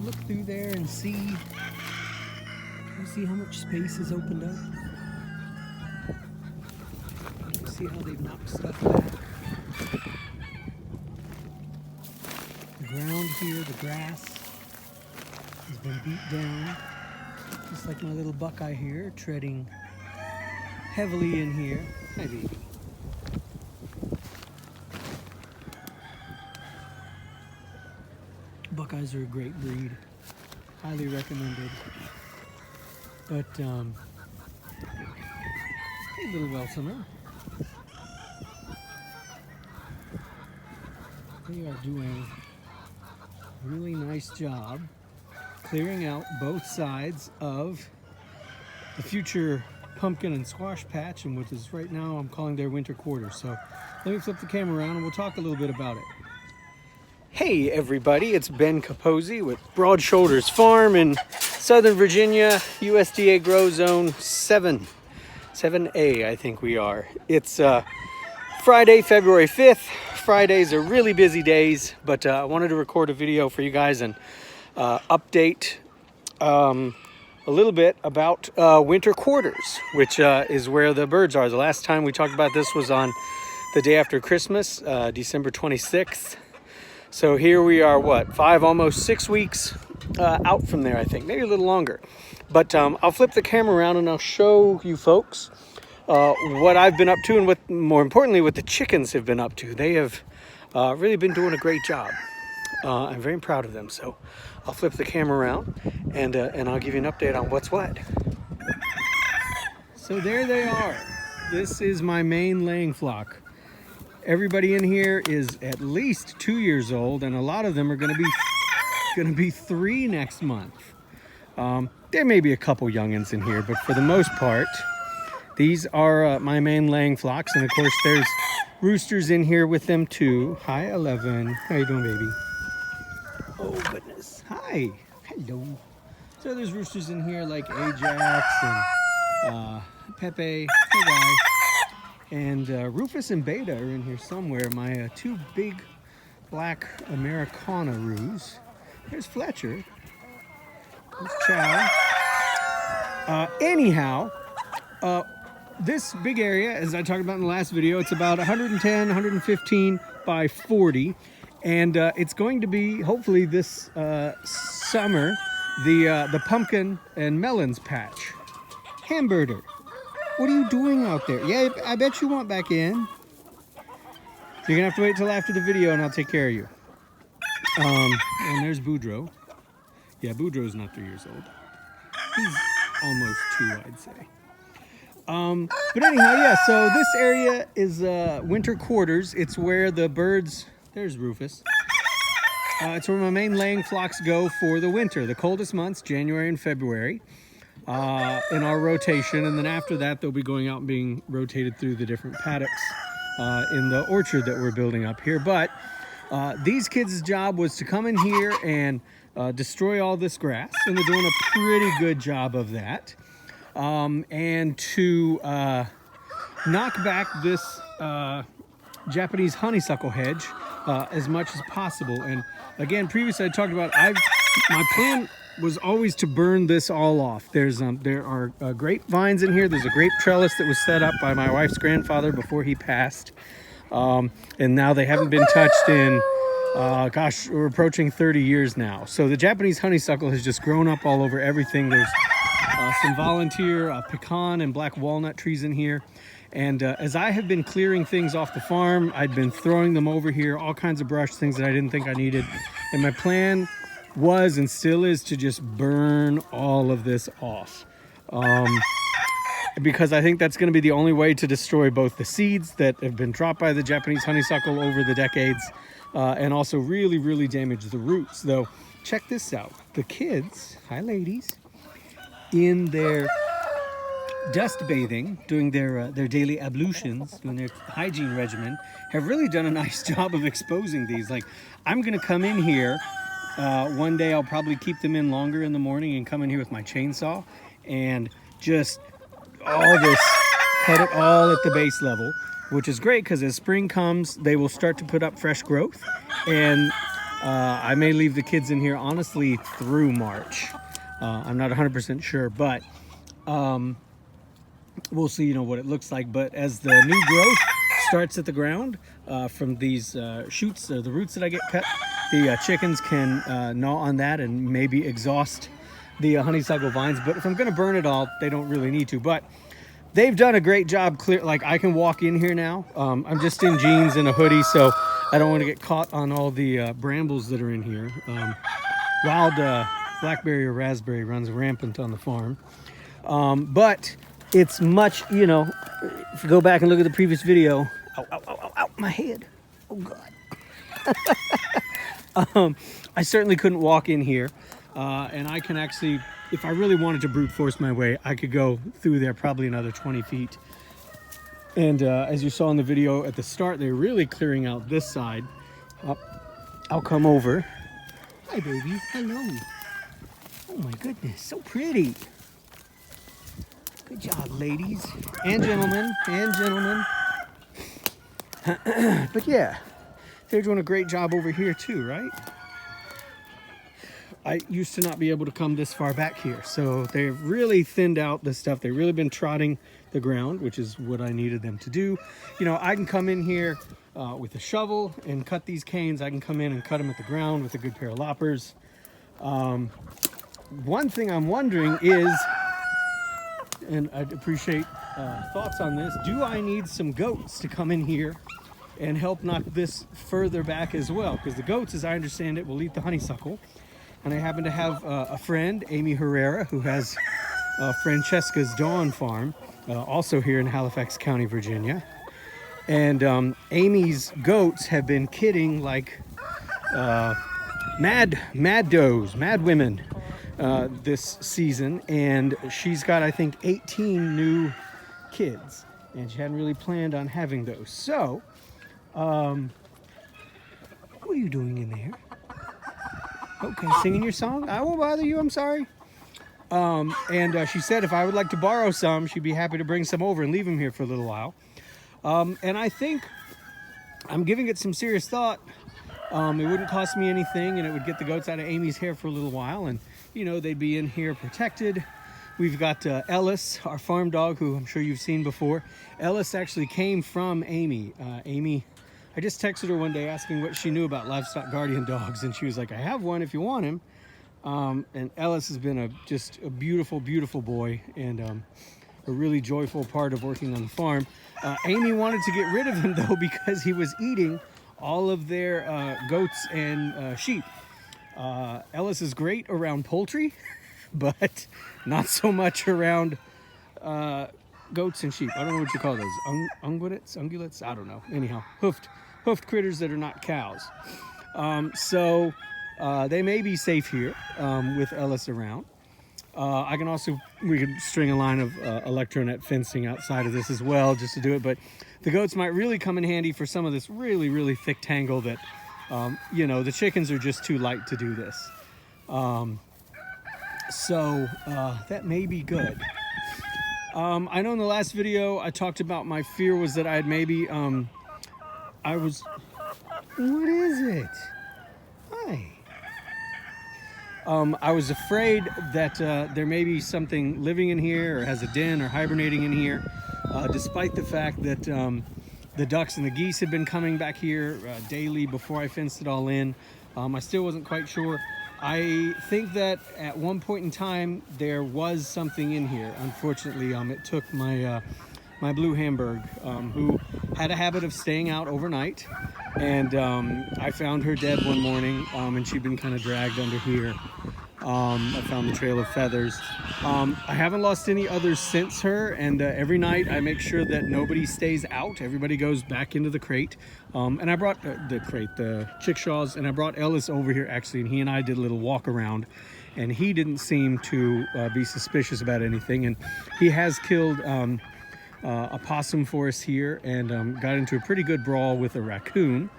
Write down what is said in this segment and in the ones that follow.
look through there and see? Can you see how much space is opened up? Can you see how they've knocked stuff back? The ground here, the grass, has been beat down. Just like my little buckeye here, treading heavily in here. Hi, baby. Buckeyes are a great breed. Highly recommended. But, hey, little Welsomer. They are doing a really nice job clearing out both sides of the future pumpkin and squash patch, and what is right now I'm calling their winter quarters. So let me flip the camera around and we'll talk a little bit about it. Hey everybody, it's Ben Capozzi with Broad Shoulders Farm in Southern Virginia, USDA Grow Zone 7A, I think we are. It's Friday, February 5th. Fridays are really busy days, but I wanted to record a video for you guys and update a little bit about winter quarters, which is where the birds are. The last time we talked about this was on the day after Christmas, December 26th. So here we are, what, 5, almost 6 weeks out from there, I think, maybe a little longer. But I'll flip the camera around and I'll show you folks what I've been up to, and what, more importantly, what the chickens have been up to. They have really been doing a great job. I'm very proud of them. So I'll flip the camera around and I'll give you an update on what's what. So there they are. This is my main laying flock. Everybody in here is at least 2 years old, and a lot of them are going to be 3 next month. There may be a couple youngins in here, but for the most part, these are my main laying flocks. And of course, there's roosters in here with them too. Hi, 11. How you doing, baby? Oh goodness. Hi. Hello. So there's roosters in here like Ajax and Pepe. Hey guy. And Rufus and Beta are in here somewhere. My 2 big black Americana roos. There's Fletcher. There's Chow. Anyhow, this big area, as I talked about in the last video, it's about 110, 115 by 40. And it's going to be, hopefully this summer, the pumpkin and melons patch. Hamburger. What are you doing out there? Yeah, I bet you want back in. You're gonna have to wait till after the video and I'll take care of you. And there's Boudreaux. Yeah, Boudreaux's not 3 years old. He's almost 2, I'd say. But anyhow, yeah, so this area is winter quarters. It's where the birds, there's Rufus. It's where my main laying flocks go for the winter, the coldest months, January and February. In our rotation, and then after that they'll be going out and being rotated through the different paddocks in the orchard that we're building up here. But these kids' job was to come in here and destroy all this grass, and they're doing a pretty good job of that, and to knock back this Japanese honeysuckle hedge as much as possible. And again, previously I talked about my plan was always to burn this all off. There are grapevines in here. There's a grape trellis that was set up by my wife's grandfather before he passed. And now they haven't been touched in, gosh, we're approaching 30 years now. So the Japanese honeysuckle has just grown up all over everything. There's some volunteer pecan and black walnut trees in here. And as I have been clearing things off the farm, I'd been throwing them over here, all kinds of brush, things that I didn't think I needed. And my plan was and still is to just burn all of this off, because I think that's going to be the only way to destroy both the seeds that have been dropped by the Japanese honeysuckle over the decades, and also really damage the roots. Though, check this out. The kids, hi ladies, in their dust bathing, doing their daily ablutions, doing their hygiene regimen, have really done a nice job of exposing these. Like, I'm going to come in here. One day I'll probably keep them in longer in the morning and come in here with my chainsaw and just cut it all at the base level, which is great because as spring comes, they will start to put up fresh growth. And I may leave the kids in here honestly through March. I'm not 100% sure, but we'll see, what it looks like. But as the new growth starts at the ground from these shoots, the roots that I get cut, the chickens can gnaw on that and maybe exhaust the honeysuckle vines. But if I'm going to burn it all, they don't really need to. But they've done a great job clear. Like, I can walk in here now. I'm just in jeans and a hoodie, so I don't want to get caught on all the brambles that are in here. Wild blackberry or raspberry runs rampant on the farm. But it's much, if you go back and look at the previous video, ow, my head. Oh God. I certainly couldn't walk in here. And I can actually, if I really wanted to brute force my way, I could go through there probably another 20 feet. And as you saw in the video at the start, they're really clearing out this side. I'll come over. Hi, baby. Hello. Oh my goodness, so pretty. Good job, ladies and gentlemen, But yeah, they're doing a great job over here too, right? I used to not be able to come this far back here, so they've really thinned out the stuff. They've really been trotting the ground, which is what I needed them to do. I can come in here with a shovel and cut these canes. I can come in and cut them at the ground with a good pair of loppers. One thing I'm wondering is, and I'd appreciate thoughts on this, do I need some goats to come in here and help knock this further back as well? Because the goats, as I understand it, will eat the honeysuckle. And I happen to have a friend, Amy Herrera, who has Francesca's Dawn Farm, also here in Halifax County, Virginia. And Amy's goats have been kidding like mad women this season. And she's got, I think, 18 new kids. And she hadn't really planned on having those. So, what are you doing in there? Okay, singing your song? I won't bother you, I'm sorry. And she said if I would like to borrow some, she'd be happy to bring some over and leave them here for a little while. And I think I'm giving it some serious thought. It wouldn't cost me anything, and it would get the goats out of Amy's hair for a little while, and they'd be in here protected. We've got Ellis, our farm dog, who I'm sure you've seen before. Ellis actually came from Amy. I just texted her one day asking what she knew about livestock guardian dogs, and she was like, I have one if you want him. And Ellis has been just a beautiful, beautiful boy, and a really joyful part of working on the farm. Amy wanted to get rid of him, though, because he was eating all of their goats and sheep. Ellis is great around poultry, but not so much around goats and sheep. I don't know what you call those. Ungulates? I don't know. Anyhow, hoofed critters that are not cows. So they may be safe here with Ellis around. We could string a line of electronet fencing outside of this as well just to do it. But the goats might really come in handy for some of this really, really thick tangle that, the chickens are just too light to do this. So that may be good. I know in the last video I talked about my fear was that I had maybe, what is it? Hi. I was afraid that there may be something living in here or has a den or hibernating in here, despite the fact that the ducks and the geese had been coming back here daily before I fenced it all in. I still wasn't quite sure. I think that at one point in time there was something in here. Unfortunately, it took my blue Hamburg, who had a habit of staying out overnight, and I found her dead one morning, and she'd been kind of dragged under here. I found the trail of feathers. I haven't lost any others since her, and every night I make sure that nobody stays out. Everybody goes back into the crate. And I brought the chickshaws, and I brought Ellis over here actually, and he and I did a little walk around, and he didn't seem to be suspicious about anything, and he has killed a possum for us here, and got into a pretty good brawl with a raccoon.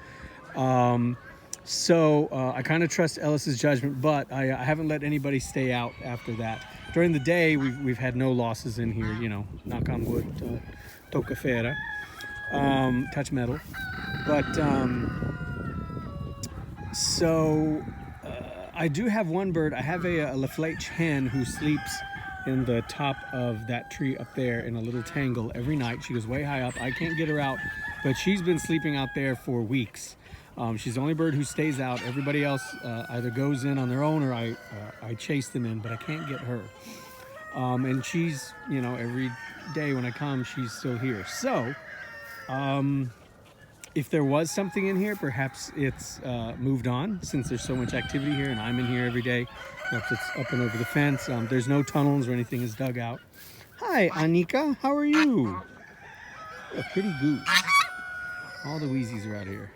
So I kind of trust Ellis's judgment, but I haven't let anybody stay out after that. During the day, we've had no losses in here, knock on wood, toca fera, touch metal. But So I do have one bird. I have a Laflage hen who sleeps in the top of that tree up there in a little tangle every night. She goes way high up. I can't get her out, but she's been sleeping out there for weeks. She's the only bird who stays out. Everybody else either goes in on their own or I chase them in, but I can't get her. And she's, you know, every day when I come, she's still here. So if there was something in here, perhaps it's moved on since there's so much activity here and I'm in here every day. Perhaps it's up and over the fence. There's no tunnels or anything is dug out. Hi, Anika. How are you? A pretty goose. All the Wheezies are out here.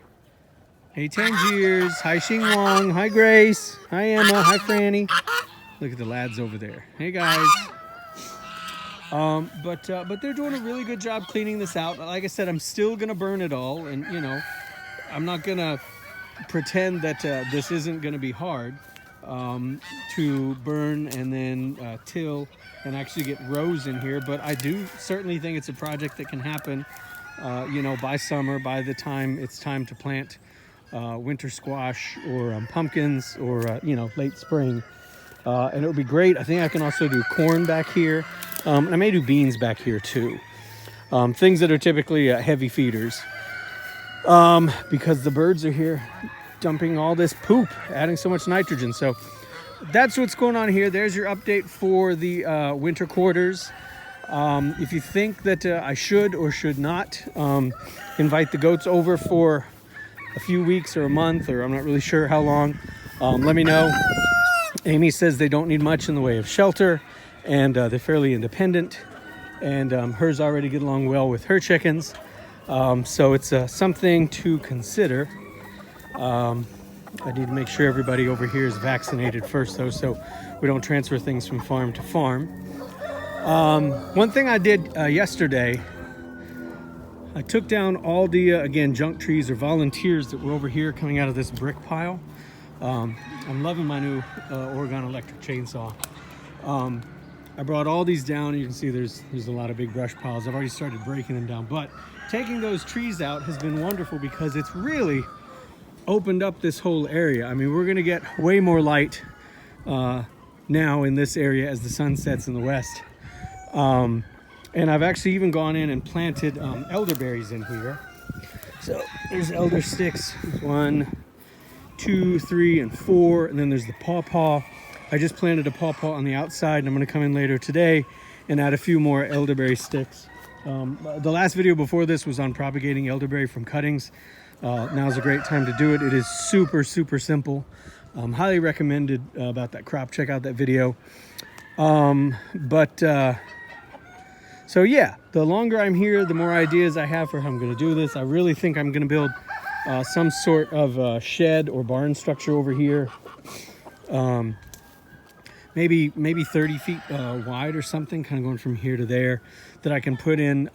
Hey, Tangiers. Hi, Xing Wong. Hi, Grace. Hi, Emma. Hi, Franny. Look at the lads over there. Hey, guys. But they're doing a really good job cleaning this out. Like I said, I'm still gonna burn it all, and you know, I'm not gonna pretend that this isn't gonna be hard to burn and then till and actually get rows in here. But I do certainly think it's a project that can happen, you know, by summer, by the time it's time to plant winter squash or pumpkins or you know, late spring. And it would be great. I think I can also do corn back here. And I may do beans back here too. Things that are typically heavy feeders. Because the birds are here dumping all this poop, adding so much nitrogen. So that's what's going on here. There's your update for the winter quarters. If you think that I should or should not invite the goats over for a few weeks or a month, or I'm not really sure how long, let me know. Amy says they don't need much in the way of shelter, and they're fairly independent, and hers already get along well with her chickens. So it's something to consider. I need to make sure everybody over here is vaccinated first, though, so we don't transfer things from farm to farm. One thing I did yesterday, I took down all the, again, junk trees or volunteers that were over here coming out of this brick pile. I'm loving my new Oregon electric chainsaw. I brought all these down. You can see there's a lot of big brush piles. I've already started breaking them down, but taking those trees out has been wonderful because it's really opened up this whole area. I mean, we're gonna get way more light now in this area as the sun sets in the west. And I've actually even gone in and planted elderberries in here. So there's elder sticks, 1, 2, 3, and 4, and then there's the pawpaw. I just planted a pawpaw on the outside, and I'm going to come in later today and add a few more elderberry sticks. The last video before this was on propagating elderberry from cuttings. Now's a great time to do it. It is super, super simple. Highly recommended about that crop. Check out that video. So yeah, the longer I'm here, the more ideas I have for how I'm going to do this. I really think I'm going to build some sort of shed or barn structure over here. Maybe 30 feet wide or something, kind of going from here to there, that I can put in the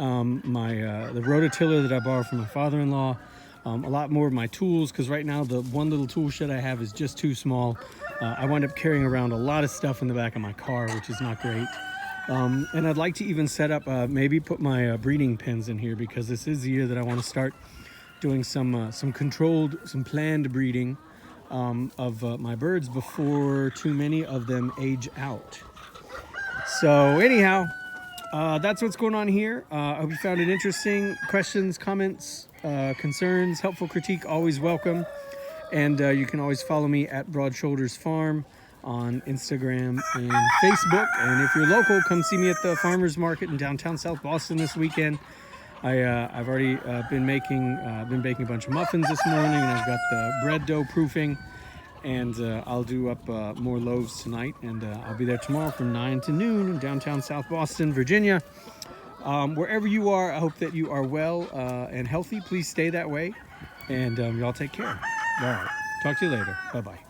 rototiller that I borrowed from my father-in-law, a lot more of my tools, because right now the one little tool shed I have is just too small. I wind up carrying around a lot of stuff in the back of my car, which is not great. And I'd like to even set up, maybe put my breeding pens in here, because this is the year that I want to start doing some controlled, some planned breeding of my birds before too many of them age out. So anyhow, that's what's going on here. I hope you found it interesting. Questions, comments, concerns, helpful critique, always welcome. And you can always follow me at Broad Shoulders Farm on Instagram and Facebook. And if you're local, come see me at the farmers market in downtown South Boston this weekend. I've already been baking a bunch of muffins this morning, and I've got the bread dough proofing, and I'll do up more loaves tonight, and I'll be there tomorrow from 9 to noon in downtown South Boston, Virginia. Wherever you are, I hope that you are well and healthy. Please stay that way, and y'all take care. All right, talk to you later. Bye-bye.